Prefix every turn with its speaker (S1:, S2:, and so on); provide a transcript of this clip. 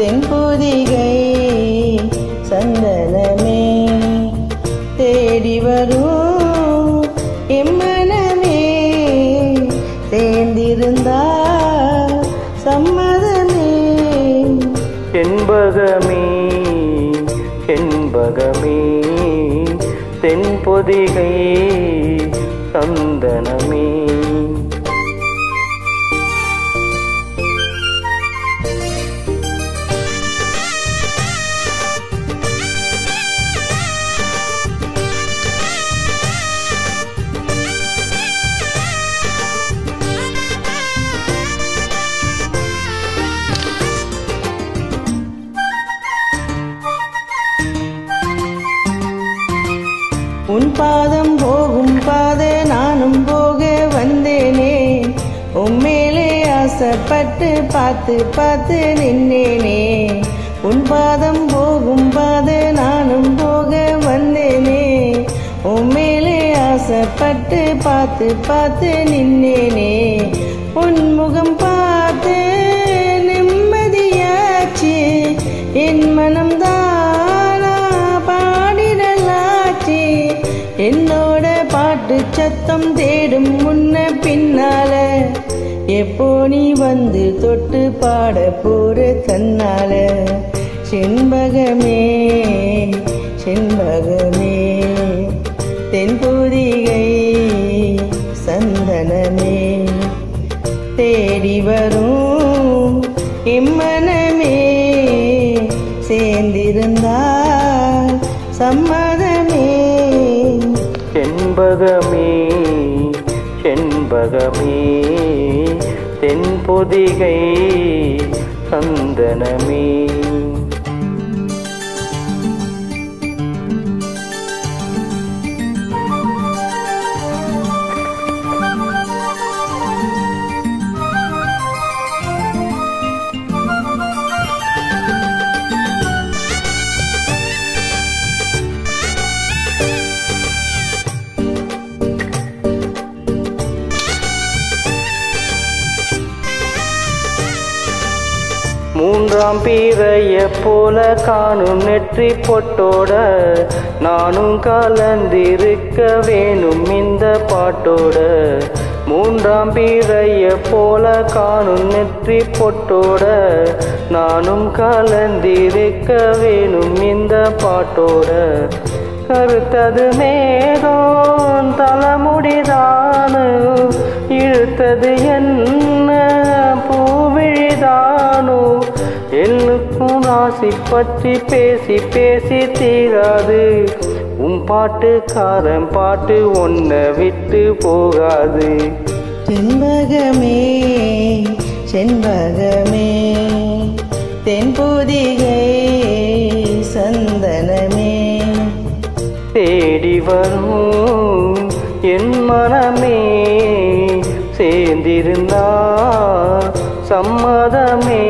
S1: தென்பொதிகை சந்தனமே தேடி வரும் எம்மனமே சேர்ந்திருந்தா சம்மதமே
S2: என்பகமே என்பகமே தென்பொதிகை சந்தனமே
S1: உன் பாதம் போகும் பாதை நானும் போக வந்தேனே உம்மேலே ஆசைப்பட்டு பார்த்து பார்த்து நின்னேனே உன் பாதம் போகும் பாதை நானும் போக வந்தேனே உம்மேலே ஆசைப்பட்டு பார்த்து பார்த்து நின்னேனே உன் முகம் பார்த்து நிம்மதியாச்சு என் மனம்தானா பாடிடலாச்சு என்னோட பாட்டு சத்தம் தேடும் முன்ன பின்னால எப்போ நீ வந்து தொட்டு பாட போற தன்னால செண்பகமே செண்பகமே தென்பொதிகை சந்தனமே தேடி வரும் எம்மனமே சேர்ந்திருந்தா சம்மதமே
S2: செண்பகமே செண்பகமே தென்பொதிகை சந்தனமே மூன்றாம் பிறைய போல காணும் நெற்றி பொட்டோட நானும் கலந்திருக்க வேணும் இந்த பாட்டோட மூன்றாம் பிறைய போல காணும் நெற்றி பொட்டோட நானும் கலந்திருக்க வேணும் இந்த பாட்டோட கருத்தது மேகம் தலைமுடிதானு இழுத்தது என்ன பூவிழிதானு என்னுக்கும் ராசி பற்றி பேசி பேசி தீராது உன் பாட்டுக்காரன் பாட்டு ஒன்ன விட்டு போகாது
S1: செண்பகமே செண்பகமே தென்பொதிகை சந்தனமே
S2: தேடி வரும் என் மனமே சேர்ந்திருந்தா சம்மதமே